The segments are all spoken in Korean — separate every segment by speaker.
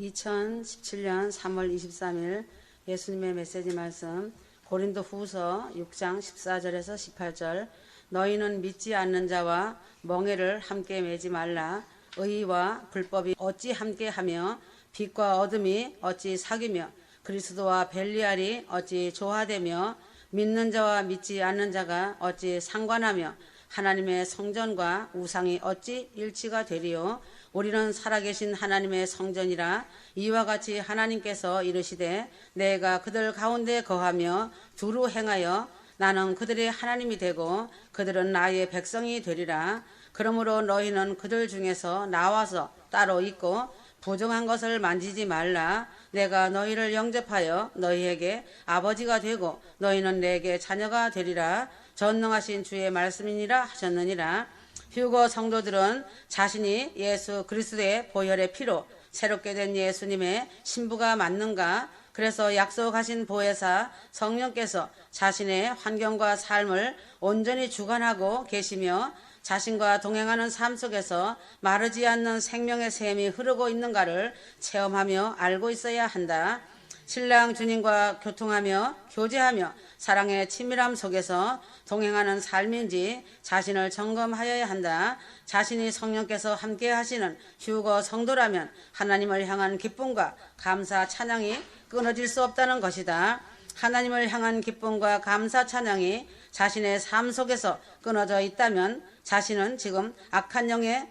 Speaker 1: 2017년 3월 23일 예수님의 메시지 말씀 고린도 후서 6장 14절에서 18절. 너희는 믿지 않는 자와 멍에를 함께 매지 말라. 의와 불법이 어찌 함께하며 빛과 어둠이 어찌 사귀며 그리스도와 벨리알이 어찌 조화되며 믿는 자와 믿지 않는 자가 어찌 상관하며 하나님의 성전과 우상이 어찌 일치가 되리요. 우리는 살아계신 하나님의 성전이라. 이와 같이 하나님께서 이르시되 내가 그들 가운데 거하며 두루 행하여 나는 그들의 하나님이 되고 그들은 나의 백성이 되리라. 그러므로 너희는 그들 중에서 나와서 따로 있고 부정한 것을 만지지 말라. 내가 너희를 영접하여 너희에게 아버지가 되고 너희는 내게 자녀가 되리라. 전능하신 주의 말씀이니라 하셨느니라. 휴거 성도들은 자신이 예수 그리스도의 보혈의 피로 새롭게 된 예수님의 신부가 맞는가? 그래서 약속하신 보혜사 성령께서 자신의 환경과 삶을 온전히 주관하고 계시며 자신과 동행하는 삶 속에서 마르지 않는 생명의 샘이 흐르고 있는가를 체험하며 알고 있어야 한다. 신랑 주님과 교통하며 교제하며 사랑의 친밀함 속에서 동행하는 삶인지 자신을 점검하여야 한다. 자신이 성령께서 함께 하시는 휴거 성도라면 하나님을 향한 기쁨과 감사 찬양이 끊어질 수 없다는 것이다. 하나님을 향한 기쁨과 감사 찬양이 자신의 삶 속에서 끊어져 있다면 자신은 지금 악한 영의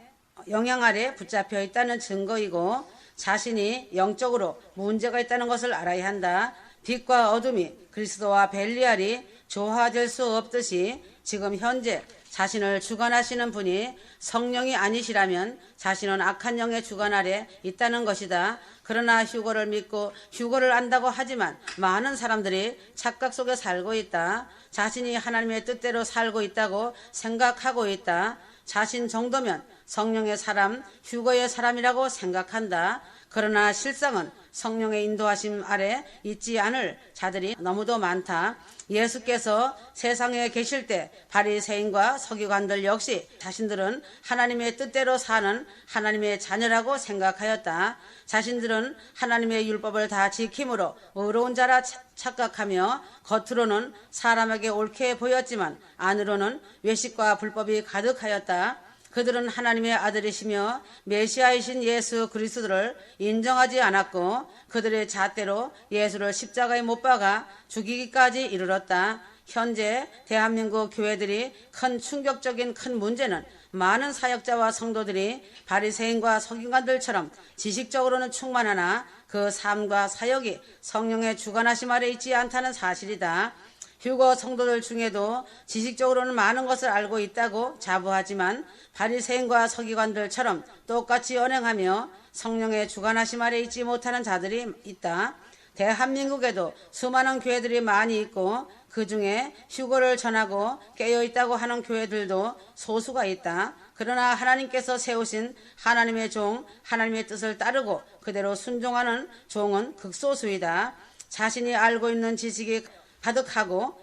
Speaker 1: 영향 아래 붙잡혀 있다는 증거이고 자신이 영적으로 문제가 있다는 것을 알아야 한다. 빛과 어둠이 그리스도와 벨리알이 조화될 수 없듯이 지금 현재 자신을 주관하시는 분이 성령이 아니시라면 자신은 악한 영의 주관 아래 있다는 것이다. 그러나 휴거를 믿고 휴거를 안다고 하지만 많은 사람들이 착각 속에 살고 있다. 자신이 하나님의 뜻대로 살고 있다고 생각하고 있다. 자신 정도면 성령의 사람, 휴거의 사람이라고 생각한다. 그러나 실상은 성령의 인도하심 아래 있지 않을 자들이 너무도 많다. 예수께서 세상에 계실 때 바리새인과 서기관들 역시 자신들은 하나님의 뜻대로 사는 하나님의 자녀라고 생각하였다. 자신들은 하나님의 율법을 다 지킴으로 의로운 자라 착각하며 겉으로는 사람에게 옳게 보였지만 안으로는 외식과 불법이 가득하였다. 그들은 하나님의 아들이시며 메시아이신 예수 그리스도를 인정하지 않았고 그들의 잣대로 예수를 십자가에 못 박아 죽이기까지 이르렀다. 현재 대한민국 교회들이 큰 충격적인 큰 문제는 많은 사역자와 성도들이 바리새인과 서기관들처럼 지식적으로는 충만하나 그 삶과 사역이 성령의 주관하심 아래 있지 않다는 사실이다. 휴거 성도들 중에도 지식적으로는 많은 것을 알고 있다고 자부하지만 바리새인과 서기관들처럼 똑같이 언행하며 성령의 주관하심 아래 있지 못하는 자들이 있다. 대한민국에도 수많은 교회들이 많이 있고 그 중에 휴거를 전하고 깨어있다고 하는 교회들도 소수가 있다. 그러나 하나님께서 세우신 하나님의 종, 하나님의 뜻을 따르고 그대로 순종하는 종은 극소수이다. 자신이 알고 있는 지식이 가득하고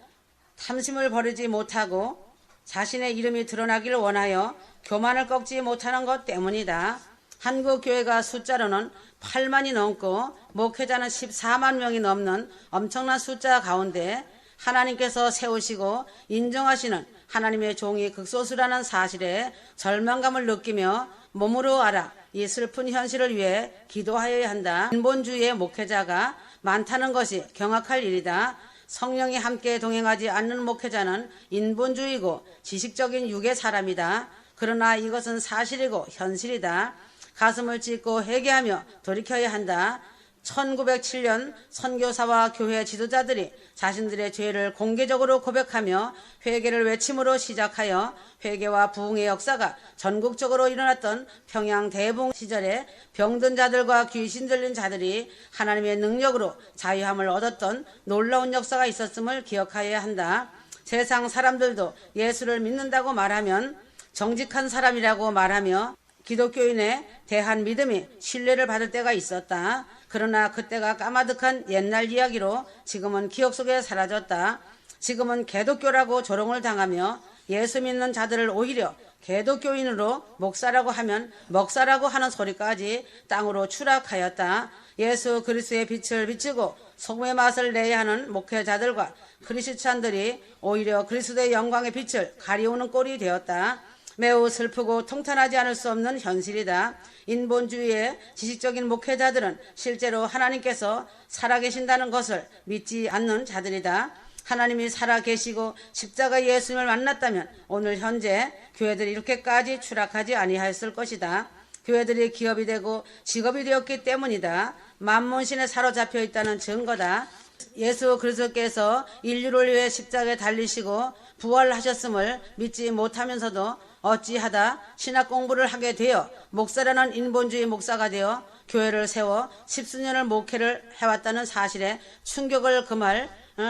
Speaker 1: 탐심을 버리지 못하고 자신의 이름이 드러나기를 원하여 교만을 꺾지 못하는 것 때문이다. 한국 교회가 숫자로는 8만이 넘고 목회자는 14만 명이 넘는 엄청난 숫자 가운데 하나님께서 세우시고 인정하시는 하나님의 종이 극소수라는 사실에 절망감을 느끼며 몸으로 알아 이 슬픈 현실을 위해 기도하여야 한다. 인본주의의 목회자가 많다는 것이 경악할 일이다. 성령이 함께 동행하지 않는 목회자는 인본주의고 지식적인 육의 사람이다. 그러나 이것은 사실이고 현실이다. 가슴을 찢고 회개하며 돌이켜야 한다. 1907년 선교사와 교회 지도자들이 자신들의 죄를 공개적으로 고백하며 회개를 외침으로 시작하여 회개와 부흥의 역사가 전국적으로 일어났던 평양 대붕 시절에 병든 자들과 귀신 들린 자들이 하나님의 능력으로 자유함을 얻었던 놀라운 역사가 있었음을 기억하여야 한다. 세상 사람들도 예수를 믿는다고 말하면 정직한 사람이라고 말하며 기독교인의 대한 믿음이 신뢰를 받을 때가 있었다. 그러나 그때가 까마득한 옛날 이야기로 지금은 기억 속에 사라졌다. 지금은 개독교라고 조롱을 당하며 예수 믿는 자들을 오히려 개독교인으로 목사라고 하면 먹사라고 하는 소리까지 땅으로 추락하였다. 예수 그리스도의 빛을 비추고 소금의 맛을 내야 하는 목회자들과 크리스찬들이 오히려 그리스도의 영광의 빛을 가리우는 꼴이 되었다. 매우 슬프고 통탄하지 않을 수 없는 현실이다. 인본주의의 지식적인 목회자들은 실제로 하나님께서 살아계신다는 것을 믿지 않는 자들이다. 하나님이 살아계시고 십자가 예수님을 만났다면 오늘 현재 교회들이 이렇게까지 추락하지 아니하였을 것이다. 교회들이 기업이 되고 직업이 되었기 때문이다. 만몬신에 사로잡혀 있다는 증거다. 예수 그리스도께서 인류를 위해 십자가에 달리시고 부활하셨음을 믿지 못하면서도 어찌하다 신학 공부를 하게 되어 목사라는 인본주의 목사가 되어 교회를 세워 십수년을 목회를 해왔다는 사실에 충격을 금할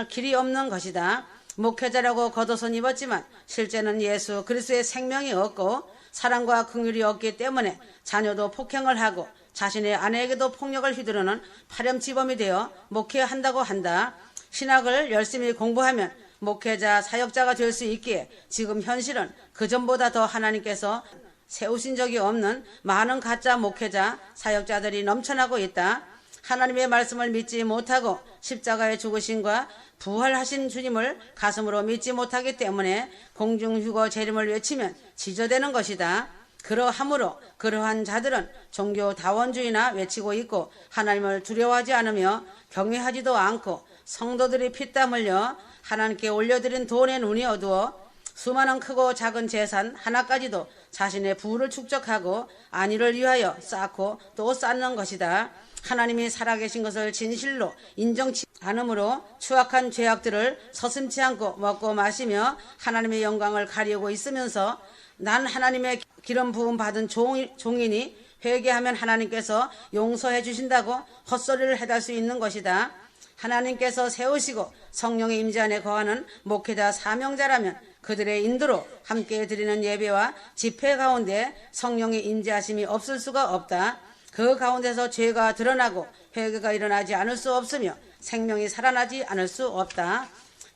Speaker 1: 길이 없는 것이다. 목회자라고 겉옷은 입었지만 실제는 예수 그리스도의 생명이 없고 사랑과 긍휼이 없기 때문에 자녀도 폭행을 하고 자신의 아내에게도 폭력을 휘두르는 파렴치범이 되어 목회한다고 한다. 신학을 열심히 공부하면 목회자, 사역자가 될 수 있기에 지금 현실은 그전보다 더 하나님께서 세우신 적이 없는 많은 가짜 목회자, 사역자들이 넘쳐나고 있다. 하나님의 말씀을 믿지 못하고 십자가의 죽으심과 부활하신 주님을 가슴으로 믿지 못하기 때문에 공중휴거 재림을 외치면 지저대는 것이다. 그러하므로 그러한 자들은 종교다원주의나 외치고 있고 하나님을 두려워하지 않으며 경외하지도 않고 성도들이 피땀 흘려 하나님께 올려드린 돈에 눈이 어두워 수많은 크고 작은 재산 하나까지도 자신의 부를 축적하고 안위를 위하여 쌓고 또 쌓는 것이다. 하나님이 살아계신 것을 진실로 인정치 않으므로 추악한 죄악들을 서슴지 않고 먹고 마시며 하나님의 영광을 가리우고 있으면서 난 하나님의 기름 부음 받은 종이니 회개하면 하나님께서 용서해 주신다고 헛소리를 해댈 수 있는 것이다. 하나님께서 세우시고 성령의 임재 안에 거하는 목회자 사명자라면 그들의 인도로 함께 드리는 예배와 집회 가운데 성령의 임재하심이 없을 수가 없다. 그 가운데서 죄가 드러나고 회개가 일어나지 않을 수 없으며 생명이 살아나지 않을 수 없다.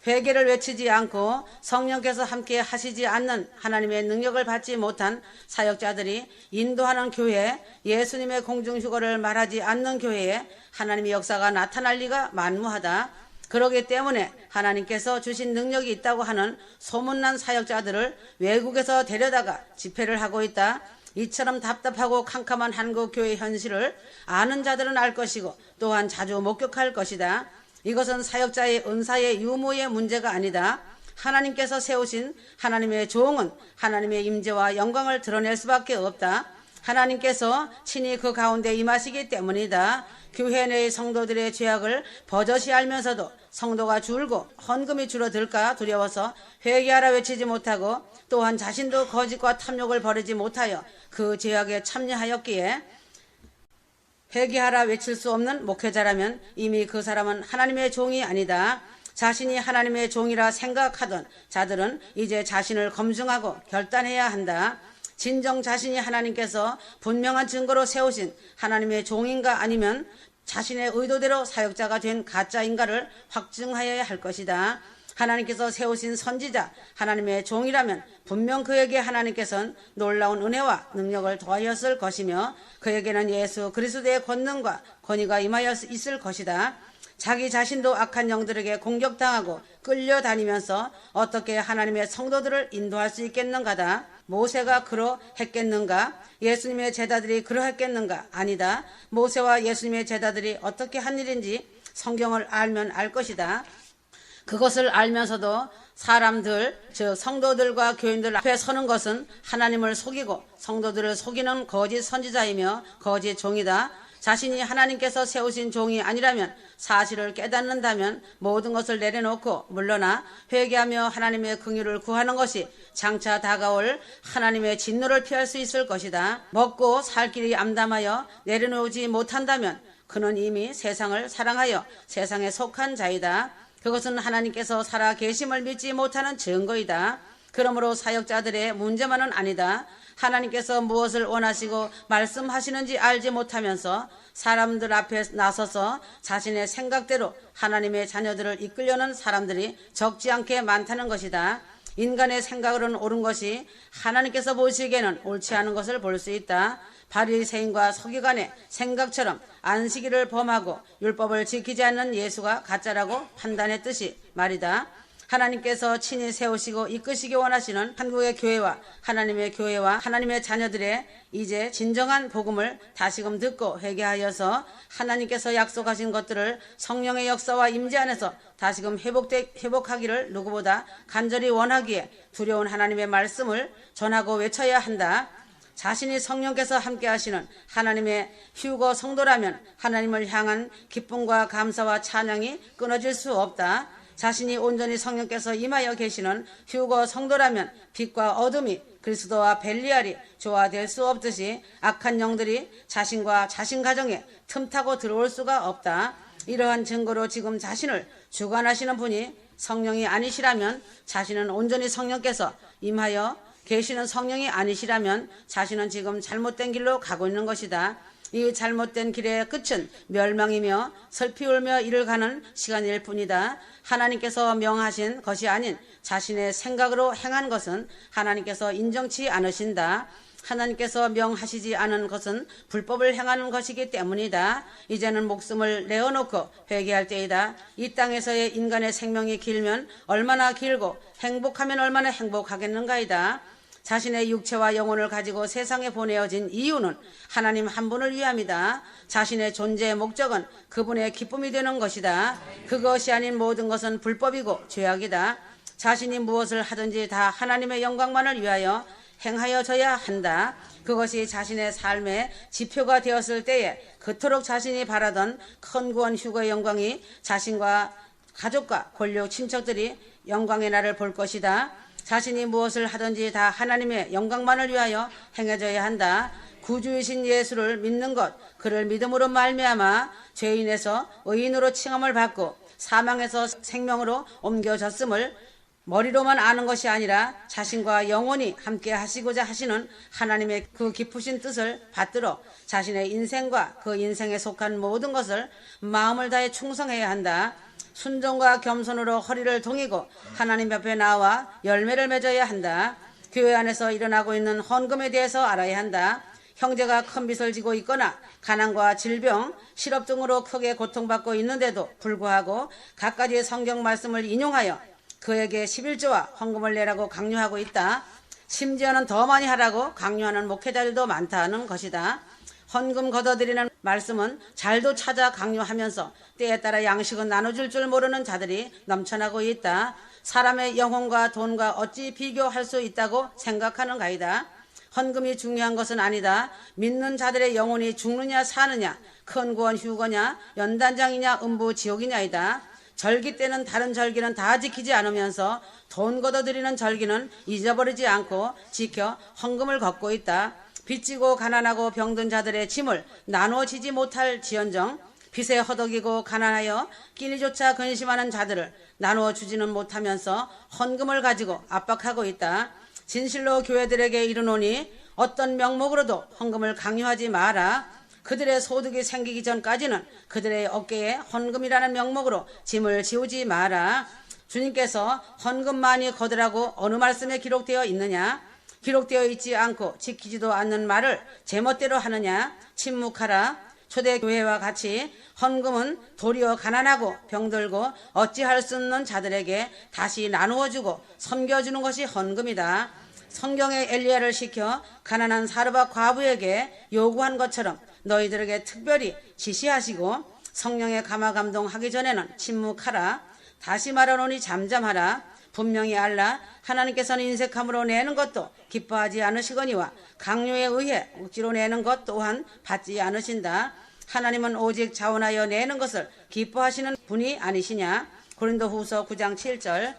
Speaker 1: 회개를 외치지 않고 성령께서 함께 하시지 않는 하나님의 능력을 받지 못한 사역자들이 인도하는 교회, 예수님의 공중휴거를 말하지 않는 교회에 하나님의 역사가 나타날 리가 만무하다. 그러기 때문에 하나님께서 주신 능력이 있다고 하는 소문난 사역자들을 외국에서 데려다가 집회를 하고 있다. 이처럼 답답하고 캄캄한 한국 교회 현실을 아는 자들은 알 것이고 또한 자주 목격할 것이다. 이것은 사역자의 은사의 유무의 문제가 아니다. 하나님께서 세우신 하나님의 종은 하나님의 임재와 영광을 드러낼 수밖에 없다. 하나님께서 친히 그 가운데 임하시기 때문이다. 교회 내의 성도들의 죄악을 버젓이 알면서도 성도가 줄고 헌금이 줄어들까 두려워서 회개하라 외치지 못하고 또한 자신도 거짓과 탐욕을 버리지 못하여 그 죄악에 참여하였기에 회개하라 외칠 수 없는 목회자라면 이미 그 사람은 하나님의 종이 아니다. 자신이 하나님의 종이라 생각하던 자들은 이제 자신을 검증하고 결단해야 한다. 진정 자신이 하나님께서 분명한 증거로 세우신 하나님의 종인가 아니면 자신의 의도대로 사역자가 된 가짜인가를 확증하여야 할 것이다. 하나님께서 세우신 선지자 하나님의 종이라면 분명 그에게 하나님께서는 놀라운 은혜와 능력을 더하였을 것이며 그에게는 예수 그리스도의 권능과 권위가 임하여 있을 것이다. 자기 자신도 악한 영들에게 공격당하고 끌려다니면서 어떻게 하나님의 성도들을 인도할 수 있겠는가다. 모세가 그러했겠는가? 예수님의 제자들이 그러했겠는가? 아니다. 모세와 예수님의 제자들이 어떻게 한 일인지 성경을 알면 알 것이다. 그것을 알면서도 사람들, 즉 성도들과 교인들 앞에 서는 것은 하나님을 속이고 성도들을 속이는 거짓 선지자이며 거짓 종이다. 자신이 하나님께서 세우신 종이 아니라면 사실을 깨닫는다면 모든 것을 내려놓고 물러나 회개하며 하나님의 긍휼을 구하는 것이 장차 다가올 하나님의 진노를 피할 수 있을 것이다. 먹고 살 길이 암담하여 내려놓지 못한다면 그는 이미 세상을 사랑하여 세상에 속한 자이다. 그것은 하나님께서 살아 계심을 믿지 못하는 증거이다. 그러므로 사역자들의 문제만은 아니다. 하나님께서 무엇을 원하시고 말씀하시는지 알지 못하면서 사람들 앞에 나서서 자신의 생각대로 하나님의 자녀들을 이끌려는 사람들이 적지 않게 많다는 것이다. 인간의 생각으로는 옳은 것이 하나님께서 보시기에는 옳지 않은 것을 볼 수 있다. 바리새인과 서기관의 생각처럼 안식일을 범하고 율법을 지키지 않는 예수가 가짜라고 판단했듯이 말이다. 하나님께서 친히 세우시고 이끄시기 원하시는 한국의 교회와 하나님의 자녀들의 이제 진정한 복음을 다시금 듣고 회개하여서 하나님께서 약속하신 것들을 성령의 역사와 임재 안에서 다시금 회복하기를 누구보다 간절히 원하기에 두려운 하나님의 말씀을 전하고 외쳐야 한다. 자신이 성령께서 함께 하시는 하나님의 휴거 성도라면 하나님을 향한 기쁨과 감사와 찬양이 끊어질 수 없다. 자신이 온전히 성령께서 임하여 계시는 휴거 성도라면 빛과 어둠이 그리스도와 벨리알이 조화될 수 없듯이 악한 영들이 자신과 자신 가정에 틈타고 들어올 수가 없다. 이러한 증거로 지금 자신을 주관하시는 분이 성령이 아니시라면, 자신은 온전히 성령께서 임하여 계시는 성령이 아니시라면 자신은 지금 잘못된 길로 가고 있는 것이다. 이 잘못된 길의 끝은 멸망이며 슬피 울며 이를 가는 시간일 뿐이다. 하나님께서 명하신 것이 아닌 자신의 생각으로 행한 것은 하나님께서 인정치 않으신다. 하나님께서 명하시지 않은 것은 불법을 행하는 것이기 때문이다. 이제는 목숨을 내어놓고 회개할 때이다. 이 땅에서의 인간의 생명이 길면 얼마나 길고 행복하면 얼마나 행복하겠는가이다. 자신의 육체와 영혼을 가지고 세상에 보내어진 이유는 하나님 한 분을 위함이다. 자신의 존재의 목적은 그분의 기쁨이 되는 것이다. 그것이 아닌 모든 것은 불법이고 죄악이다. 자신이 무엇을 하든지 다 하나님의 영광만을 위하여 행하여져야 한다. 그것이 자신의 삶의 지표가 되었을 때에 그토록 자신이 바라던 큰 구원 휴거의 영광이 자신과 가족과 권력 친척들이 영광의 날을 볼 것이다. 자신이 무엇을 하든지 다 하나님의 영광만을 위하여 행해져야 한다. 구주이신 예수를 믿는 것, 그를 믿음으로 말미암아 죄인에서 의인으로 칭함을 받고 사망에서 생명으로 옮겨졌음을 머리로만 아는 것이 아니라 자신과 영원히 함께 하시고자 하시는 하나님의 그 깊으신 뜻을 받들어 자신의 인생과 그 인생에 속한 모든 것을 마음을 다해 충성해야 한다. 순종과 겸손으로 허리를 동이고 하나님 앞에 나와 열매를 맺어야 한다. 교회 안에서 일어나고 있는 헌금에 대해서 알아야 한다. 형제가 큰 빚을 지고 있거나 가난과 질병, 실업 등으로 크게 고통받고 있는데도 불구하고 갖가지 성경 말씀을 인용하여 그에게 11조와 헌금을 내라고 강요하고 있다. 심지어는 더 많이 하라고 강요하는 목회자들도 많다는 것이다. 헌금 걷어들이는 말씀은 잘도 찾아 강요하면서 때에 따라 양식은 나눠줄 줄 모르는 자들이 넘쳐나고 있다. 사람의 영혼과 돈과 어찌 비교할 수 있다고 생각하는가이다. 헌금이 중요한 것은 아니다. 믿는 자들의 영혼이 죽느냐 사느냐, 큰 구원 휴거냐, 연단장이냐, 음부 지옥이냐이다. 절기 때는 다른 절기는 다 지키지 않으면서 돈 걷어들이는 절기는 잊어버리지 않고 지켜 헌금을 걷고 있다. 빚지고 가난하고 병든 자들의 짐을 나누어지지 못할 지언정 빚에 허덕이고 가난하여 끼니조차 근심하는 자들을 나누어 주지는 못하면서 헌금을 가지고 압박하고 있다. 진실로 교회들에게 이르노니 어떤 명목으로도 헌금을 강요하지 마라. 그들의 소득이 생기기 전까지는 그들의 어깨에 헌금이라는 명목으로 짐을 지우지 마라. 주님께서 헌금 많이 거두라고 어느 말씀에 기록되어 있느냐? 기록되어 있지 않고 지키지도 않는 말을 제멋대로 하느냐? 침묵하라. 초대교회와 같이 헌금은 도리어 가난하고 병들고 어찌할 수 없는 자들에게 다시 나누어주고 섬겨주는 것이 헌금이다. 성경에 엘리야를 시켜 가난한 사르밧 과부에게 요구한 것처럼 너희들에게 특별히 지시하시고 성령의 감화감동하기 전에는 침묵하라. 다시 말하노니 잠잠하라. 분명히 알라. 하나님께서는 인색함으로 내는 것도 기뻐하지 않으시거니와 강요에 의해 억지로 내는 것 또한 받지 않으신다. 하나님은 오직 자원하여 내는 것을 기뻐하시는 분이 아니시냐. 고린도후서 9장 7절.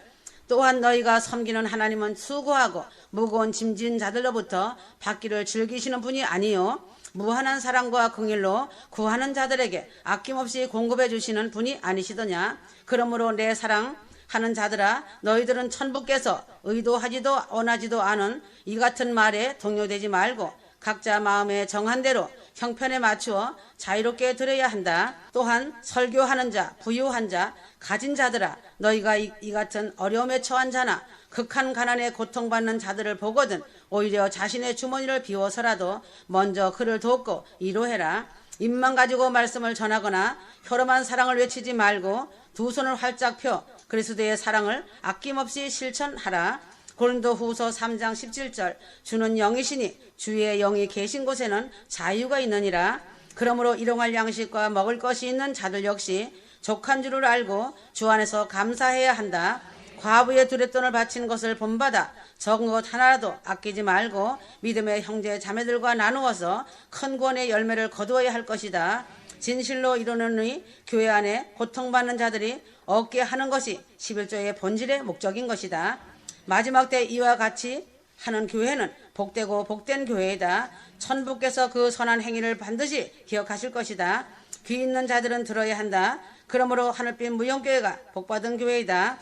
Speaker 1: 또한 너희가 섬기는 하나님은 수고하고 무거운 짐진 자들로부터 받기를 즐기시는 분이 아니요 무한한 사랑과 긍휼로 구하는 자들에게 아낌없이 공급해 주시는 분이 아니시더냐. 그러므로 내 사랑하는 자들아, 너희들은 천부께서 의도하지도 원하지도 않은 이 같은 말에 동요되지 말고 각자 마음에 정한 대로 형편에 맞추어 자유롭게 드려야 한다. 또한 설교하는 자, 부유한 자, 가진 자들아, 너희가 이 같은 어려움에 처한 자나 극한 가난에 고통받는 자들을 보거든 오히려 자신의 주머니를 비워서라도 먼저 그를 돕고 위로해라. 입만 가지고 말씀을 전하거나 혀로만 사랑을 외치지 말고 두 손을 활짝 펴 그리스도의 사랑을 아낌없이 실천하라. 고린도후서 3장 17절 주는 영이시니 주의 영이 계신 곳에는 자유가 있느니라. 그러므로 일용할 양식과 먹을 것이 있는 자들 역시 족한 줄을 알고 주 안에서 감사해야 한다. 과부의 두랫돈을 바친 것을 본받아 적은 것 하나라도 아끼지 말고 믿음의 형제 자매들과 나누어서 큰 구원의 열매를 거두어야 할 것이다. 진실로 이루노니 교회 안에 고통받는 자들이 얻게 하는 것이 11조의 본질의 목적인 것이다. 마지막 때 이와 같이 하는 교회는 복되고 복된 교회이다. 천부께서 그 선한 행위를 반드시 기억하실 것이다. 귀 있는 자들은 들어야 한다. 그러므로 하늘빛 무용교회가 복받은 교회이다.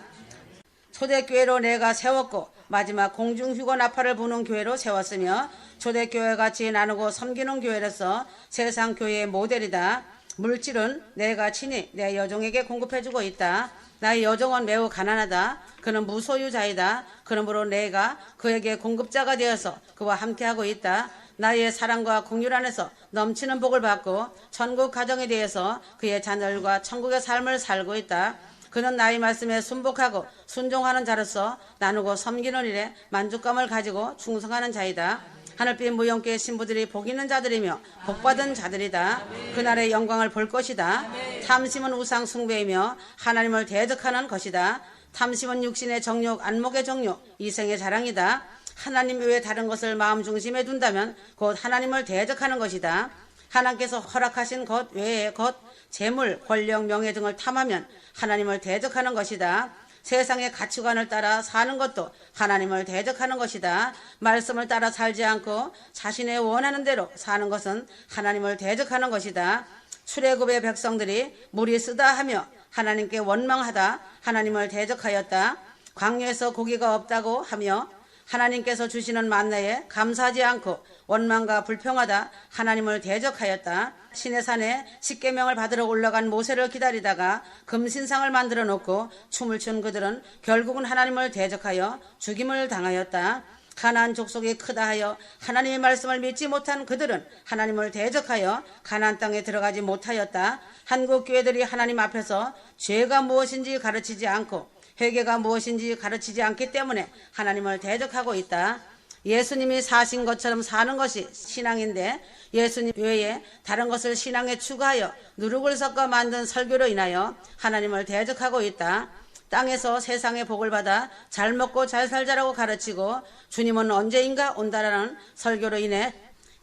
Speaker 1: 초대교회로 내가 세웠고 마지막 공중휴거 나팔을 부는 교회로 세웠으며 초대교회 같이 나누고 섬기는 교회로서 세상 교회의 모델이다. 물질은 내가 친히 내 여종에게 공급해주고 있다. 나의 여종은 매우 가난하다. 그는 무소유자이다. 그러므로 내가 그에게 공급자가 되어서 그와 함께하고 있다. 나의 사랑과 공율 안에서 넘치는 복을 받고 천국 가정에 대해서 그의 자녀들과 천국의 삶을 살고 있다. 그는 나의 말씀에 순복하고 순종하는 자로서 나누고 섬기는 일에 만족감을 가지고 충성하는 자이다. 하늘빛 무용교회 신부들이 복 있는 자들이며 복받은 자들이다. 그날의 영광을 볼 것이다. 탐심은 우상 숭배이며 하나님을 대적하는 것이다. 탐심은 육신의 정욕, 안목의 정욕, 이생의 자랑이다. 하나님 외에 다른 것을 마음 중심에 둔다면 곧 하나님을 대적하는 것이다. 하나님께서 허락하신 것 외의 것, 재물, 권력, 명예 등을 탐하면 하나님을 대적하는 것이다. 세상의 가치관을 따라 사는 것도 하나님을 대적하는 것이다. 말씀을 따라 살지 않고 자신의 원하는 대로 사는 것은 하나님을 대적하는 것이다. 출애굽의 백성들이 물이 쓰다 하며 하나님께 원망하다 하나님을 대적하였다. 광야에서 고기가 없다고 하며 하나님께서 주시는 만나에 감사하지 않고 원망과 불평하다 하나님을 대적하였다. 시내산에 십계명을 받으러 올라간 모세를 기다리다가 금신상을 만들어 놓고 춤을 춘 그들은 결국은 하나님을 대적하여 죽임을 당하였다. 가나안 족속이 크다 하여 하나님의 말씀을 믿지 못한 그들은 하나님을 대적하여 가나안 땅에 들어가지 못하였다. 한국 교회들이 하나님 앞에서 죄가 무엇인지 가르치지 않고 회개가 무엇인지 가르치지 않기 때문에 하나님을 대적하고 있다. 예수님이 사신 것처럼 사는 것이 신앙인데 예수님 외에 다른 것을 신앙에 추가하여 누룩을 섞어 만든 설교로 인하여 하나님을 대적하고 있다. 땅에서 세상의 복을 받아 잘 먹고 잘 살자라고 가르치고 주님은 언제인가 온다라는 설교로 인해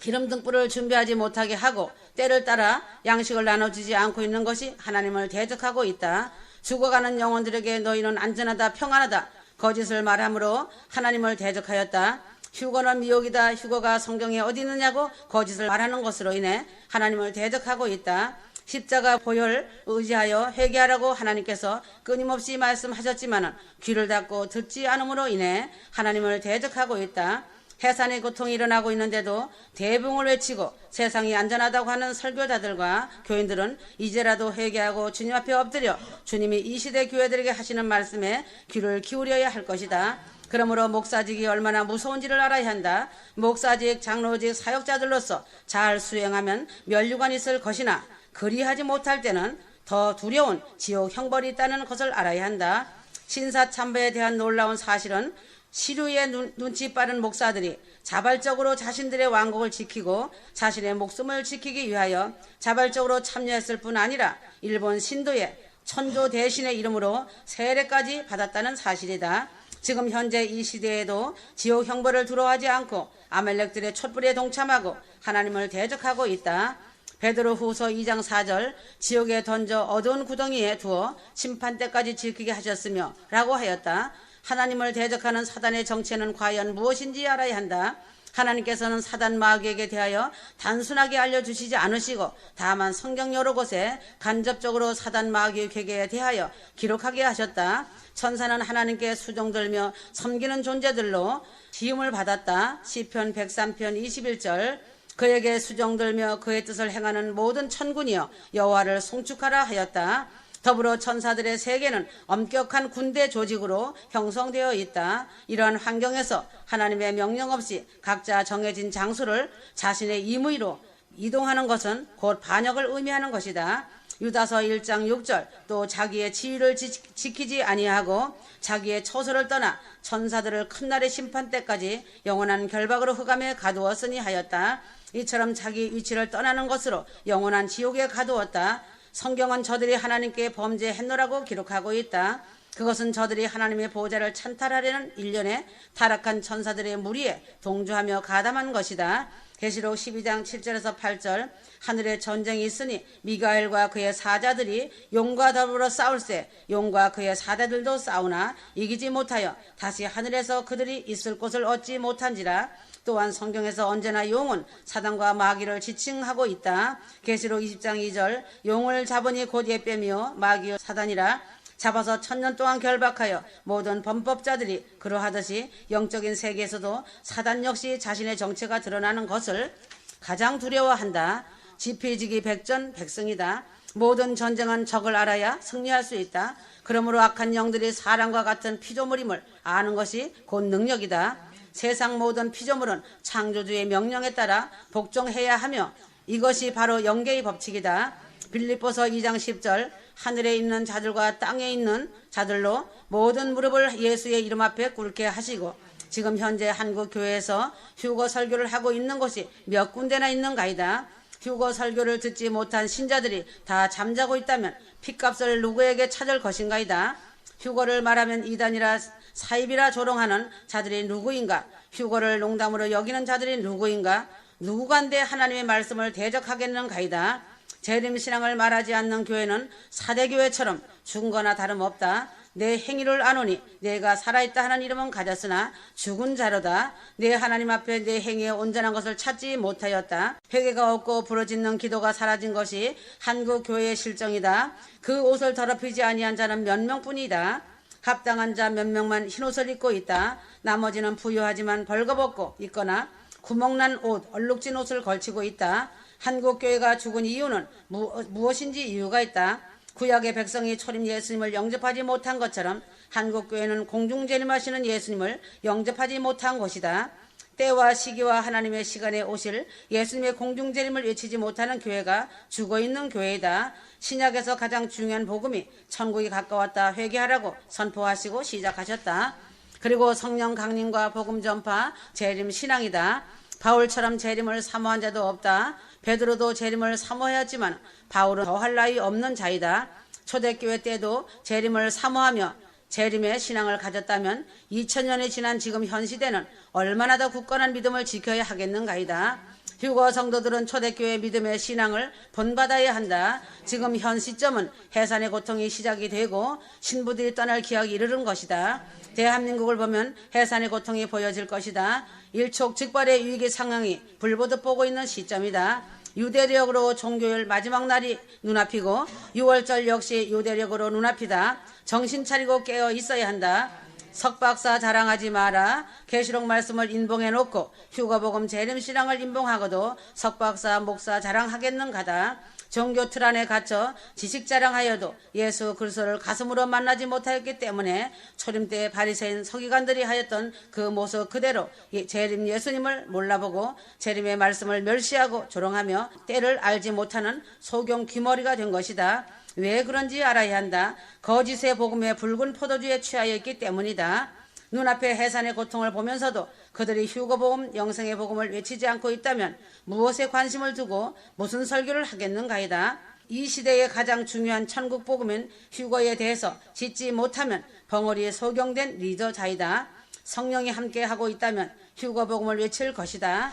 Speaker 1: 기름 등불을 준비하지 못하게 하고 때를 따라 양식을 나눠주지 않고 있는 것이 하나님을 대적하고 있다. 죽어가는 영혼들에게 너희는 안전하다 평안하다 거짓을 말함으로 하나님을 대적하였다. 휴거는 미혹이다. 휴거가 성경에 어디 있느냐고 거짓을 말하는 것으로 인해 하나님을 대적하고 있다. 십자가 보혈 의지하여 회개하라고 하나님께서 끊임없이 말씀하셨지만 귀를 닫고 듣지 않음으로 인해 하나님을 대적하고 있다. 해산의 고통이 일어나고 있는데도 대붕을 외치고 세상이 안전하다고 하는 설교자들과 교인들은 이제라도 회개하고 주님 앞에 엎드려 주님이 이 시대 교회들에게 하시는 말씀에 귀를 기울여야 할 것이다. 그러므로 목사직이 얼마나 무서운지를 알아야 한다. 목사직, 장로직, 사역자들로서 잘 수행하면 면류관이 있을 것이나 그리하지 못할 때는 더 두려운 지옥 형벌이 있다는 것을 알아야 한다. 신사참배에 대한 놀라운 사실은 시류의 눈치 빠른 목사들이 자발적으로 자신들의 왕국을 지키고 자신의 목숨을 지키기 위하여 자발적으로 참여했을 뿐 아니라 일본 신도의 천조 대신의 이름으로 세례까지 받았다는 사실이다. 지금 현재 이 시대에도 지옥 형벌을 두려워하지 않고 아멜렉들의 촛불에 동참하고 하나님을 대적하고 있다. 베드로후서 2장 4절 지옥에 던져 어두운 구덩이에 두어 심판 때까지 지키게 하셨으며 라고 하였다. 하나님을 대적하는 사단의 정체는 과연 무엇인지 알아야 한다. 하나님께서는 사단 마귀에게 대하여 단순하게 알려주시지 않으시고 다만 성경 여러 곳에 간접적으로 사단 마귀의 괴계에 대하여 기록하게 하셨다. 천사는 하나님께 수종들며 섬기는 존재들로 지음을 받았다. 시편 103편 21절 그에게 수종들며 그의 뜻을 행하는 모든 천군이여 여호와를 송축하라 하였다. 더불어 천사들의 세계는 엄격한 군대 조직으로 형성되어 있다. 이러한 환경에서 하나님의 명령 없이 각자 정해진 장소를 자신의 임의로 이동하는 것은 곧 반역을 의미하는 것이다. 유다서 1장 6절 또 자기의 지위를 지키지 아니하고 자기의 처소를 떠나 천사들을 큰 날의 심판 때까지 영원한 결박으로 흑암에 가두었으니 하였다. 이처럼 자기 위치를 떠나는 것으로 영원한 지옥에 가두었다. 성경은 저들이 하나님께 범죄했노라고 기록하고 있다. 그것은 저들이 하나님의 보호자를 찬탈하려는 일련의 타락한 천사들의 무리에 동조하며 가담한 것이다. 계시록 12장 7절에서 8절 하늘에 전쟁이 있으니 미가엘과 그의 사자들이 용과 더불어 싸울세 용과 그의 사자들도 싸우나 이기지 못하여 다시 하늘에서 그들이 있을 곳을 얻지 못한지라. 또한 성경에서 언제나 용은 사단과 마귀를 지칭하고 있다. 계시록 20장 2절 용을 잡으니 곧 옛뱀이요 마귀요 사단이라. 잡아서 1000년 동안 결박하여 모든 범법자들이 그러하듯이 영적인 세계에서도 사단 역시 자신의 정체가 드러나는 것을 가장 두려워한다. 지피지기 백전백승이다. 모든 전쟁은 적을 알아야 승리할 수 있다. 그러므로 악한 영들이 사람과 같은 피조물임을 아는 것이 곧 능력이다. 세상 모든 피조물은 창조주의 명령에 따라 복종해야 하며 이것이 바로 영계의 법칙이다. 빌립보서 2장 10절 하늘에 있는 자들과 땅에 있는 자들로 모든 무릎을 예수의 이름 앞에 꿇게 하시고 지금 현재 한국 교회에서 휴거 설교를 하고 있는 곳이 몇 군데나 있는가이다. 휴거 설교를 듣지 못한 신자들이 다 잠자고 있다면 핏값을 누구에게 찾을 것인가이다. 휴거를 말하면 이단이라 사입이라 조롱하는 자들이 누구인가? 휴거를 농담으로 여기는 자들이 누구인가? 누구간데 하나님의 말씀을 대적하겠는가이다. 재림신앙을 말하지 않는 교회는 사대교회처럼 죽은 거나 다름없다. 내 행위를 아노니 내가 살아있다 하는 이름은 가졌으나 죽은 자로다. 내 하나님 앞에 내 행위에 온전한 것을 찾지 못하였다. 회개가 없고 부르짖는 기도가 사라진 것이 한국 교회의 실정이다. 그 옷을 더럽히지 아니한 자는 몇 명뿐이다. 합당한 자 몇 명만 흰옷을 입고 있다. 나머지는 부유하지만 벌거벗고 있거나 구멍난 옷, 얼룩진 옷을 걸치고 있다. 한국 교회가 죽은 이유는 무엇인지 이유가 있다. 구약의 백성이 초림 예수님을 영접하지 못한 것처럼 한국 교회는 공중 재림하시는 예수님을 영접하지 못한 것이다. 때와 시기와 하나님의 시간에 오실 예수님의 공중 재림을 외치지 못하는 교회가 죽어있는 교회이다. 신약에서 가장 중요한 복음이 천국이 가까웠다 회개하라고 선포하시고 시작하셨다. 그리고 성령 강림과 복음 전파, 재림 신앙이다. 바울처럼 재림을 사모한 자도 없다. 베드로도 재림을 사모하였지만 바울은 더할 나위 없는 자이다. 초대교회 때도 재림을 사모하며 재림의 신앙을 가졌다면 2000년이 지난 지금 현 시대는 얼마나 더 굳건한 믿음을 지켜야 하겠는가이다. 휴거 성도들은 초대교회 믿음의 신앙을 본받아야 한다. 지금 현 시점은 해산의 고통이 시작이 되고 신부들이 떠날 기약이 이르는 것이다. 대한민국을 보면 해산의 고통이 보여질 것이다. 일촉즉발의 위기 상황이 불보듯 보고 있는 시점이다. 유대력으로 종교율 마지막 날이 눈앞이고 6월절 역시 유대력으로 눈앞이다. 정신 차리고 깨어 있어야 한다. 석박사 자랑하지 마라. 계시록 말씀을 인봉해놓고 휴거복음 재림신앙을 인봉하고도 석박사 목사 자랑하겠는가다. 종교 틀 안에 갇혀 지식 자랑하여도 예수 그리스도를 가슴으로 만나지 못하였기 때문에 초림 때 바리새인 서기관들이 하였던 그 모습 그대로 재림 예수님을 몰라보고 재림의 말씀을 멸시하고 조롱하며 때를 알지 못하는 소경 귀머리가 된 것이다. 왜 그런지 알아야 한다. 거짓의 복음에 붉은 포도주에 취하여 있기 때문이다. 눈앞에 해산의 고통을 보면서도 그들이 휴거복음, 영생의 복음을 외치지 않고 있다면 무엇에 관심을 두고 무슨 설교를 하겠는가이다. 이 시대의 가장 중요한 천국 복음인 휴거에 대해서 짓지 못하면 벙어리에 소경된 리더자이다. 성령이 함께하고 있다면 휴거복음을 외칠 것이다.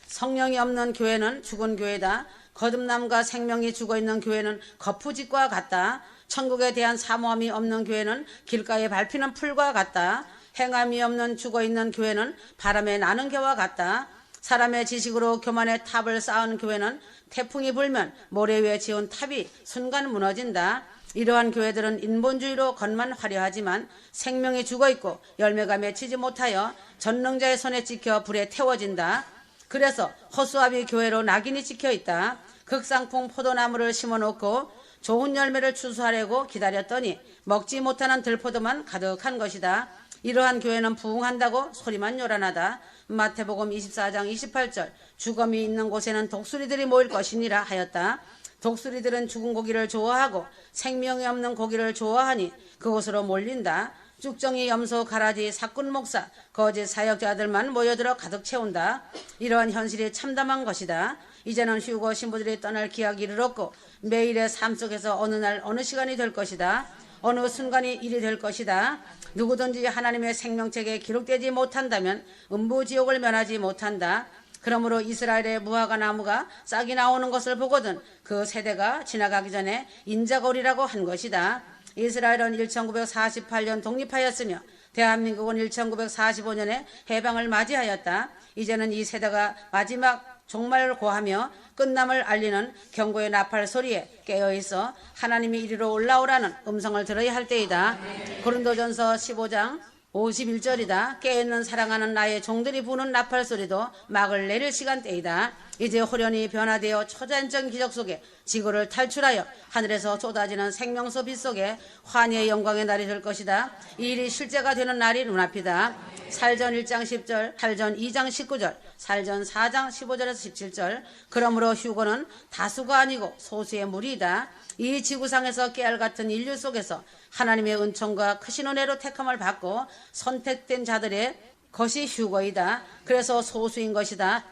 Speaker 1: 성령이 없는 교회는 죽은 교회다. 거듭남과 생명이 죽어있는 교회는 거푸집과 같다. 천국에 대한 사모함이 없는 교회는 길가에 밟히는 풀과 같다. 행함이 없는 죽어있는 교회는 바람에 나는 개와 같다. 사람의 지식으로 교만의 탑을 쌓은 교회는 태풍이 불면 모래 위에 지은 탑이 순간 무너진다. 이러한 교회들은 인본주의로 겉만 화려하지만 생명이 죽어있고 열매가 맺히지 못하여 전능자의 손에 찍혀 불에 태워진다. 그래서 허수아비 교회로 낙인이 찍혀있다. 극상풍 포도나무를 심어놓고 좋은 열매를 추수하려고 기다렸더니 먹지 못하는 들포도만 가득한 것이다. 이러한 교회는 부흥한다고 소리만 요란하다. 마태복음 24장 28절 죽음이 있는 곳에는 독수리들이 모일 것이니라 하였다. 독수리들은 죽은 고기를 좋아하고 생명이 없는 고기를 좋아하니 그곳으로 몰린다. 쭉정이, 염소, 가라지, 사꾼 목사, 거짓 사역자들만 모여들어 가득 채운다. 이러한 현실이 참담한 것이다. 이제는 휴거 신부들이 떠날 기약이 이르렀고 매일의 삶 속에서 어느 날 어느 시간이 될 것이다. 어느 순간이 일이 될 것이다. 누구든지 하나님의 생명책에 기록되지 못한다면 음부지옥을 면하지 못한다. 그러므로 이스라엘의 무화과 나무가 싹이 나오는 것을 보거든 그 세대가 지나가기 전에 인자가 오리라고 한 것이다. 이스라엘은 1948년 독립하였으며 대한민국은 1945년에 해방을 맞이하였다. 이제는 이 세대가 마지막 종말을 고하며 끝남을 알리는 경고의 나팔 소리에 깨어있어 하나님이 이리로 올라오라는 음성을 들어야 할 때이다. 고린도전서 15장 51절이다. 깨어있는 사랑하는 나의 종들이 부는 나팔 소리도 막을 내릴 시간대이다. 이제 호련히 변화되어 초자연적 기적 속에 지구를 탈출하여 하늘에서 쏟아지는 생명수 빛 속에 환희의 영광의 날이 될 것이다. 이 일이 실제가 되는 날이 눈앞이다. 살전 1장 10절, 살전 2장 19절, 살전 4장 15절에서 17절. 그러므로 휴거는 다수가 아니고 소수의 무리이다. 이 지구상에서 깨알 같은 인류 속에서 하나님의 은총과 크신 은혜로 택함을 받고 선택된 자들의 것이 휴거이다. 그래서 소수인 것이다.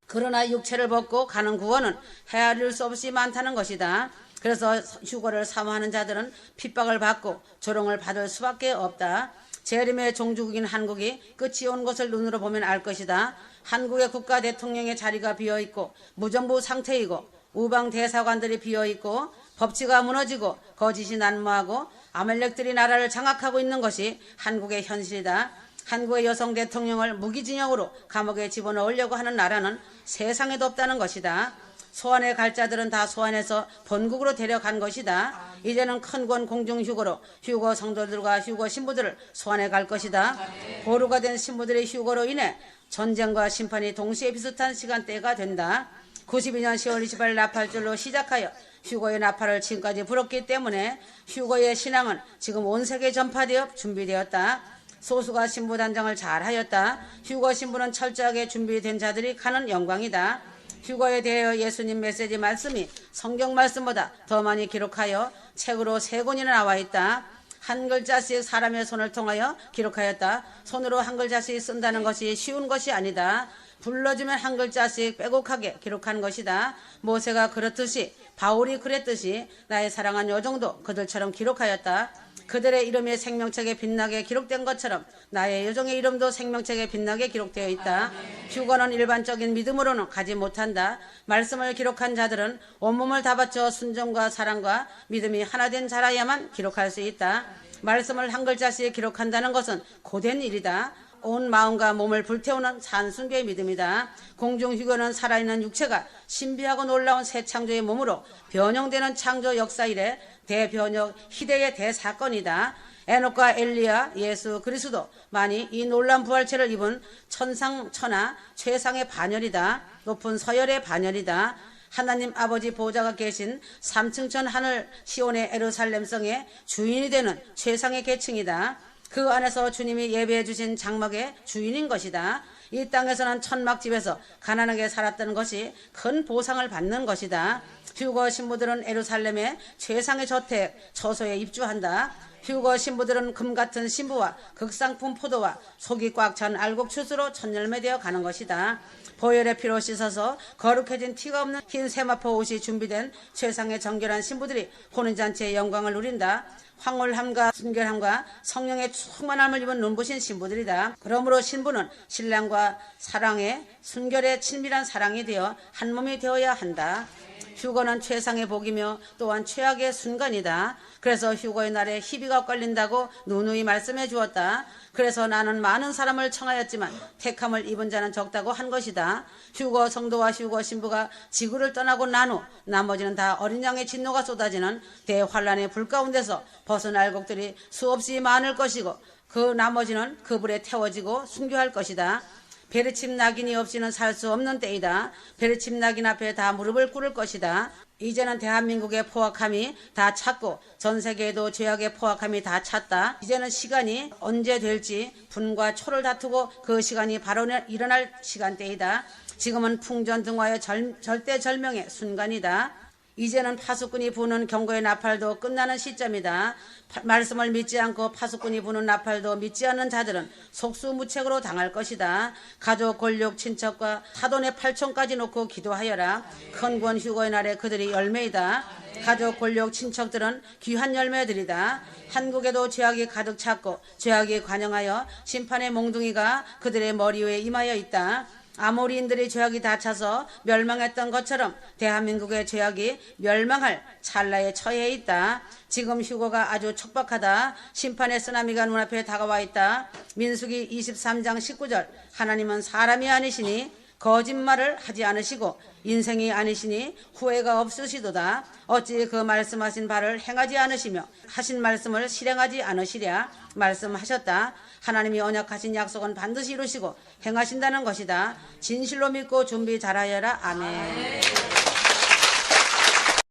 Speaker 1: 그러나 육체를 벗고 가는 구원은 헤아릴 수 없이 많다는 것이다. 그래서 휴거를 사모하는 자들은 핍박을 받고 조롱을 받을 수밖에 없다. 재림의 종주국인 한국이 끝이 온 것을 눈으로 보면 알 것이다. 한국의 국가 대통령의 자리가 비어있고 무정부 상태이고 우방 대사관들이 비어있고 법치가 무너지고 거짓이 난무하고 아말렉들이 나라를 장악하고 있는 것이 한국의 현실이다. 한국의 여성 대통령을 무기징역으로 감옥에 집어넣으려고 하는 나라는 세상에도 없다는 것이다. 소환에 갈 자들은 다 소환해서 본국으로 데려간 것이다. 이제는 큰 권 공중휴거로 휴거 성도들과 휴거 신부들을 소환해 갈 것이다. 보루가 된 신부들의 휴거로 인해 전쟁과 심판이 동시에 비슷한 시간대가 된다. 92년 10월 28일 나팔절로 시작하여 휴거의 나팔을 지금까지 불었기 때문에 휴거의 신앙은 지금 온 세계에 전파되어 준비되었다. 소수가 신부 단장을 잘 하였다. 휴거 신부는 철저하게 준비된 자들이 가는 영광이다. 휴거에 대하여 예수님 메시지 말씀이 성경 말씀보다 더 많이 기록하여 책으로 3권이나 나와 있다. 한 글자씩 사람의 손을 통하여 기록하였다. 손으로 한 글자씩 쓴다는 것이 쉬운 것이 아니다. 불러주면 한 글자씩 빼곡하게 기록한 것이다. 모세가 그렇듯이 바울이 그랬듯이 나의 사랑한 여종도 그들처럼 기록하였다. 그들의 이름이 생명책에 빛나게 기록된 것처럼 나의 여종의 이름도 생명책에 빛나게 기록되어 있다. 휴거는 일반적인 믿음으로는 가지 못한다. 말씀을 기록한 자들은 온몸을 다 바쳐 순종과 사랑과 믿음이 하나 된 자라야만 기록할 수 있다. 말씀을 한 글자씩 기록한다는 것은 고된 일이다. 온 마음과 몸을 불태우는 산순교의 믿음이다. 공중휴거는 살아있는 육체가 신비하고 놀라운 새 창조의 몸으로 변형되는 창조 역사 이래 대변혁 희대의 대사건이다. 에녹과 엘리야, 예수 그리스도 만이 이 놀라운 부활체를 입은 천상천하 최상의 반열이다. 높은 서열의 반열이다. 하나님 아버지 보좌가 계신 3층천 하늘 시온의 에루살렘성의 주인이 되는 최상의 계층이다. 그 안에서 주님이 예배해 주신 장막의 주인인 것이다. 이 땅에서는 천막집에서 가난하게 살았던 것이 큰 보상을 받는 것이다. 휴거 신부들은 에루살렘의 최상의 저택, 처소에 입주한다. 휴거 신부들은 금 같은 신부와 극상품 포도와 속이 꽉 찬 알곡추수로 천열매되어 가는 것이다. 보혈의 피로 씻어서 거룩해진 티가 없는 흰 세마포 옷이 준비된 최상의 정결한 신부들이 혼인잔치의 영광을 누린다. 황홀함과 순결함과 성령의 충만함을 입은 눈부신 신부들이다. 그러므로 신부는 신랑과 사랑의 순결의 친밀한 사랑이 되어 한 몸이 되어야 한다. 휴거는 최상의 복이며 또한 최악의 순간이다. 그래서 휴거의 날에 희비가 엇갈린다고 누누이 말씀해 주었다. 그래서 나는 많은 사람을 청하였지만 택함을 입은 자는 적다고 한 것이다. 휴거 성도와 휴거 신부가 지구를 떠나고 난 후 나머지는 다 어린 양의 진노가 쏟아지는 대환란의 불 가운데서 벗은 알곡들이 수없이 많을 것이고 그 나머지는 그 불에 태워지고 순교할 것이다. 베르침 낙인이 없이는 살 수 없는 때이다. 베르침 낙인 앞에 다 무릎을 꿇을 것이다. 이제는 대한민국의 포악함이 다 찼고 전 세계에도 죄악의 포악함이 다 찼다. 이제는 시간이 언제 될지 분과 초를 다투고 그 시간이 바로 일어날 시간대이다. 지금은 풍전등화의 절대절명의 순간이다. 이제는 파수꾼이 부는 경고의 나팔도 끝나는 시점이다. 말씀을 믿지 않고 파수꾼이 부는 나팔도 믿지 않는 자들은 속수무책으로 당할 것이다. 가족, 권력, 친척과 사돈의 팔촌까지 놓고 기도하여라. 큰 권 휴거의 날에 그들이 열매이다. 가족, 권력, 친척들은 귀한 열매들이다. 한국에도 죄악이 가득 찼고 죄악이 관영하여 심판의 몽둥이가 그들의 머리 위에 임하여 있다. 아모리인들의 죄악이 다 차서 멸망했던 것처럼 대한민국의 죄악이 멸망할 찰나에 처해 있다. 지금 휴거가 아주 촉박하다. 심판의 쓰나미가 눈앞에 다가와 있다. 민수기 23장 19절 하나님은 사람이 아니시니 거짓말을 하지 않으시고 인생이 아니시니 후회가 없으시도다. 어찌 그 말씀하신 바를 행하지 않으시며 하신 말씀을 실행하지 않으시랴. 말씀하셨다. 하나님이 언약하신 약속은 반드시 이루시고 행하신다는 것이다. 진실로 믿고 준비 잘하여라. 아멘.